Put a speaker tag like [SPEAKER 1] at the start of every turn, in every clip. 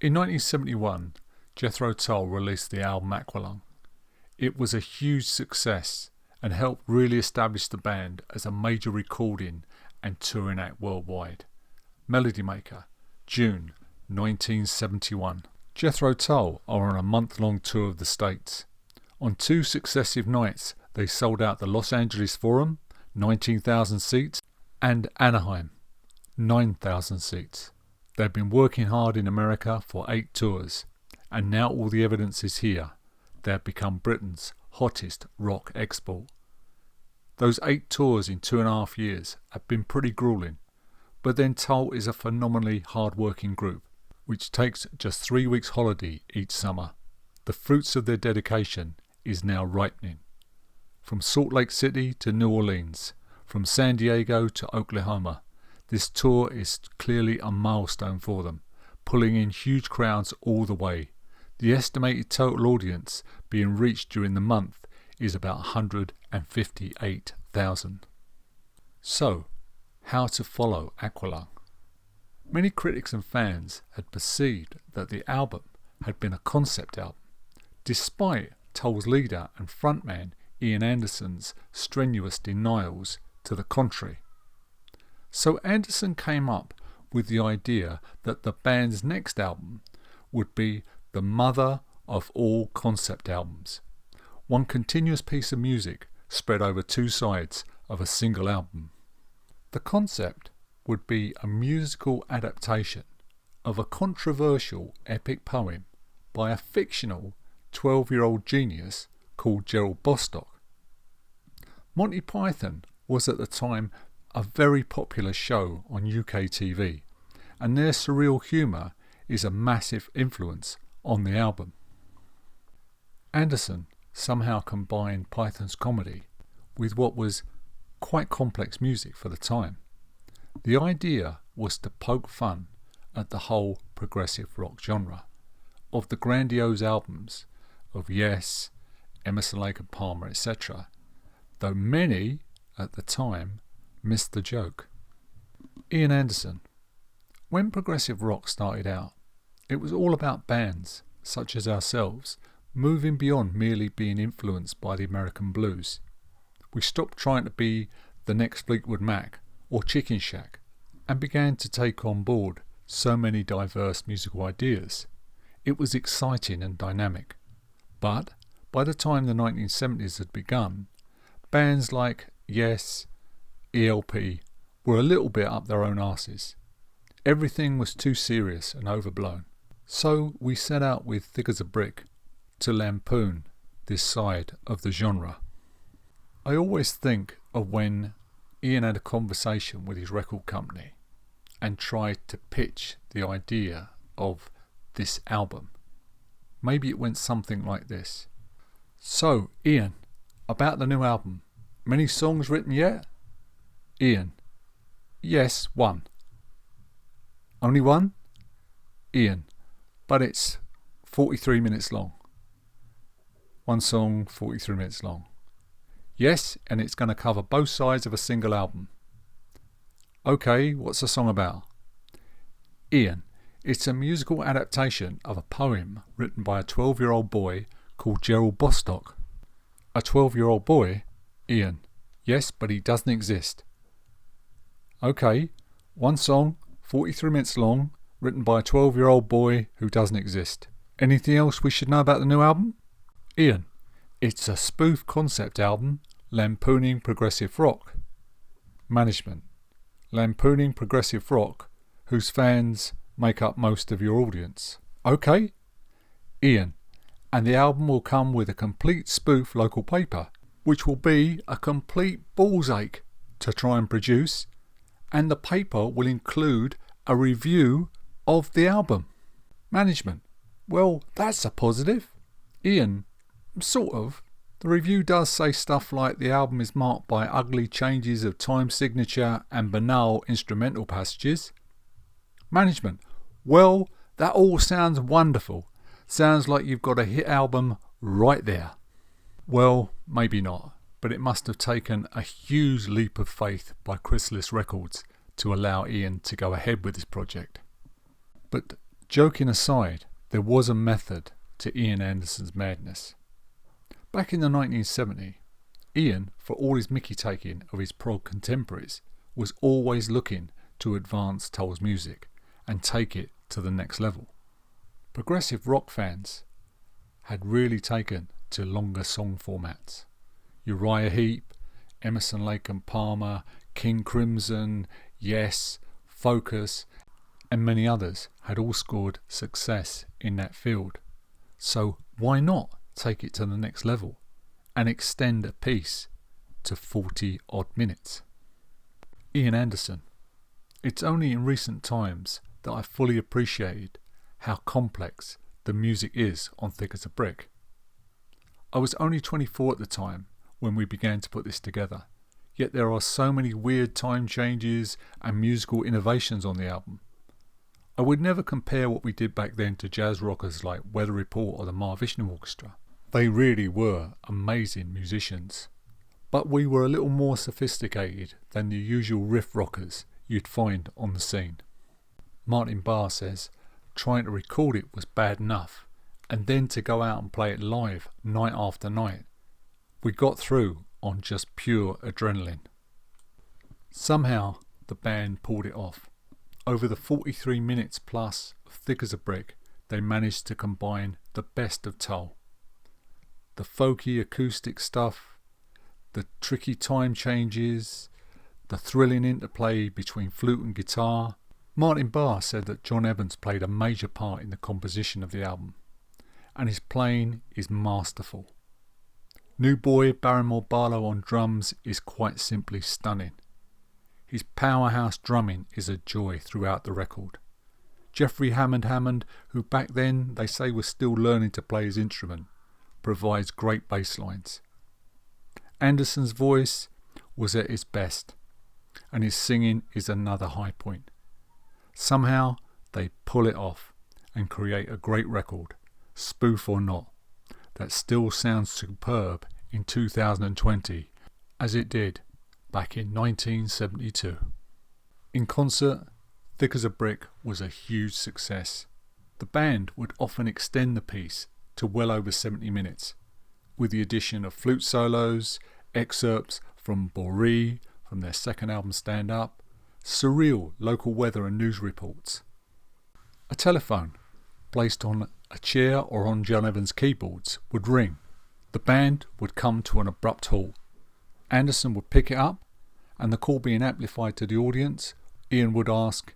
[SPEAKER 1] In 1971, Jethro Tull released the album Aqualung. It was a huge success and helped really establish the band as a major recording and touring act worldwide. Melody Maker, June 1971. Jethro Tull are on a month-long tour of the States. On 2 successive nights, they sold out the Los Angeles Forum, 19,000 seats, and Anaheim, 9,000 seats. They've been working hard in America for 8 tours, and now all the evidence is here. They have become Britain's hottest rock export. Those 8 tours in 2.5 years have been pretty grueling, but then Tull is a phenomenally hard-working group, which takes just 3 weeks holiday each summer. The fruits of their dedication is now ripening. From Salt Lake City to New Orleans, from San Diego to Oklahoma, this tour is clearly a milestone for them, pulling in huge crowds all the way. The estimated total audience being reached during the month is about 158,000. So, how to follow Aqualung? Many critics and fans had perceived that the album had been a concept album, despite Tull's leader and frontman Ian Anderson's strenuous denials to the contrary. So Anderson came up with the idea that the band's next album would be the mother of all concept albums, one continuous piece of music spread over 2 sides of a single album. The concept would be a musical adaptation of a controversial epic poem by a fictional 12-year-old genius called Gerald Bostock. Monty Python was at the time a very popular show on UK TV, and their surreal humour is a massive influence on the album. Anderson somehow combined Python's comedy with what was quite complex music for the time. The idea was to poke fun at the whole progressive rock genre, of the grandiose albums of Yes, Emerson, Lake and Palmer, etc., though many at the time missed the joke. Ian Anderson. When progressive rock started out, it was all about bands, such as ourselves, moving beyond merely being influenced by the American blues. We stopped trying to be the next Fleetwood Mac or Chicken Shack and began to take on board so many diverse musical ideas. It was exciting and dynamic. But by the time the 1970s had begun, bands like Yes, ELP were a little bit up their own arses. Everything was too serious and overblown. So we set out with Thick as a Brick to lampoon this side of the genre. I always think of when Ian had a conversation with his record company and tried to pitch the idea of this album. Maybe it went something like this. So, Ian, about the new album, many songs written yet? Ian: yes, 1. Only 1? Ian: but it's 43 minutes long. 1 song, 43 minutes long. Yes, and it's going to cover both sides of a single album. Okay, what's the song about? Ian: it's a musical adaptation of a poem written by a 12-year-old boy called Gerald Bostock. A 12-year-old boy? Ian: yes, but he doesn't exist. Okay, 1 song, 43 minutes long, written by a 12-year-old boy who doesn't exist. Anything else we should know about the new album? Ian: it's a spoof concept album lampooning progressive rock. Management: lampooning progressive rock whose fans make up most of your audience. Okay. Ian: and the album will come with a complete spoof local paper, which will be a complete ball's ache to try and produce, and the paper will include a review of the album. Management: well, that's a positive. Ian: sort of. The review does say stuff like the album is marked by ugly changes of time signature and banal instrumental passages. Management: well, that all sounds wonderful. Sounds like you've got a hit album right there. Well, maybe not, but it must have taken a huge leap of faith by Chrysalis Records to allow Ian to go ahead with this project. But Joking aside, there was a method to Ian Anderson's madness. Back in the 1970s, Ian, for all his mickey taking of his prog contemporaries, was always looking to advance Tull's music and take it to the next level. Progressive rock fans had really taken to longer song formats. Uriah Heep, Emerson, Lake and Palmer, King Crimson, Yes, Focus, and many others had all scored success in that field. So why not take it to the next level and extend a piece to 40 odd minutes? Ian Anderson. It's only in recent times that I fully appreciated how complex the music is on Thick as a Brick. I was only 24 at the time when we began to put this together, yet there are so many weird time changes and musical innovations on the album. I would never compare what we did back then to jazz rockers like Weather Report or the Mahavishnu Orchestra. They really were amazing musicians, but we were a little more sophisticated than the usual riff rockers you'd find on the scene. Martin Barr says, trying to record it was bad enough, and then to go out and play it live night after night, we got through on just pure adrenaline. Somehow the band pulled it off. Over the 43 minutes plus of Thick as a Brick, they managed to combine the best of Tull. The folky acoustic stuff, the tricky time changes, the thrilling interplay between flute and guitar. Martin Barr said that John Evans played a major part in the composition of the album, and his playing is masterful. New boy Barrymore Barlow on drums is quite simply stunning. His powerhouse drumming is a joy throughout the record. Jeffrey Hammond, who back then they say was still learning to play his instrument, provides great bass lines. Anderson's voice was at its best, and his singing is another high point. Somehow they pull it off and create a great record, spoof or not, that still sounds superb in 2020 as it did back in 1972. In concert, Thick as a Brick was a huge success. The band would often extend the piece to well over 70 minutes, with the addition of flute solos, excerpts from Boree, from their second album Stand Up, surreal local weather and news reports. A telephone, placed on a chair or on John Evans' keyboards, would ring. The band would come to an abrupt halt. Anderson would pick it up, and the call being amplified to the audience, Ian would ask,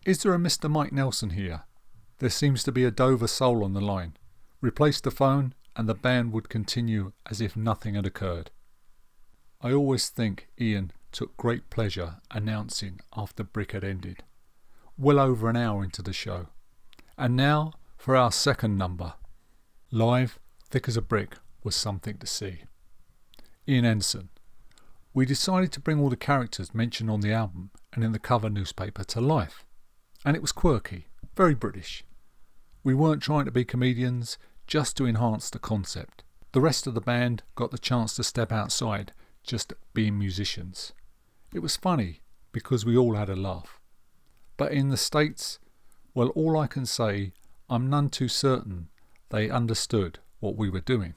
[SPEAKER 1] "Is there a Mr. Mike Nelson here? There seems to be a Dover soul on the line." Replace the phone, and the band would continue as if nothing had occurred. I always think Ian took great pleasure announcing after Brick had ended, well over an hour into the show. And now for our second number. Live, Thick as a Brick was something to see. Ian Anderson. We decided to bring all the characters mentioned on the album and in the cover newspaper to life. And it was quirky, very British. We weren't trying to be comedians, just to enhance the concept. The rest of the band got the chance to step outside, just being musicians. It was funny, because we all had a laugh. But in the States, well, all I can say, I'm none too certain they understood what we were doing.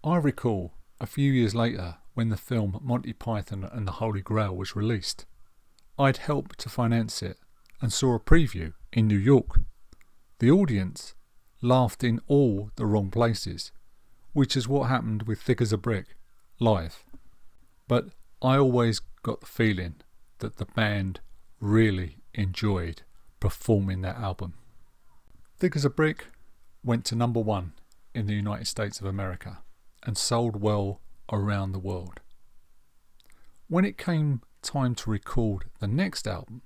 [SPEAKER 1] I recall a few years later when the film Monty Python and the Holy Grail was released. I'd helped to finance it and saw a preview in New York. The audience laughed in all the wrong places, which is what happened with Thick as a Brick, live. But I always got the feeling that the band really enjoyed performing that album. Thick as a Brick went to number 1 in the United States of America and sold well around the world. When it came time to record the next album,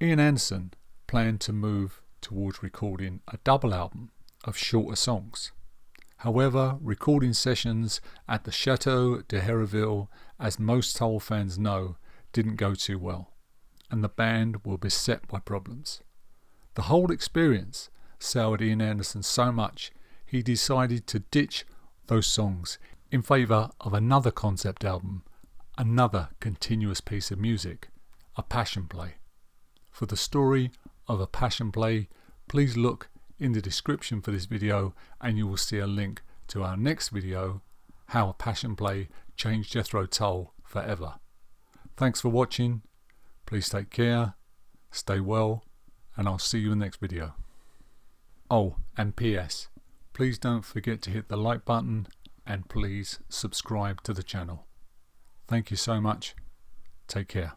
[SPEAKER 1] Ian Anderson planned to move towards recording a double album of shorter songs. However, recording sessions at the Chateau de Hérouville, as most Tull fans know, didn't go too well, and the band were beset by problems. The whole experience soured Ian Anderson so much he decided to ditch those songs in favour of another concept album, another continuous piece of music, a passion play. For the story of a passion play, please look in the description for this video, and you will see a link to our next video, How a Passion Play Changed Jethro Tull Forever. Thanks for watching. Please take care, stay well, and I'll see you in the next video. Oh, and PS, please don't forget to hit the like button and please subscribe to the channel. Thank you so much. Take care.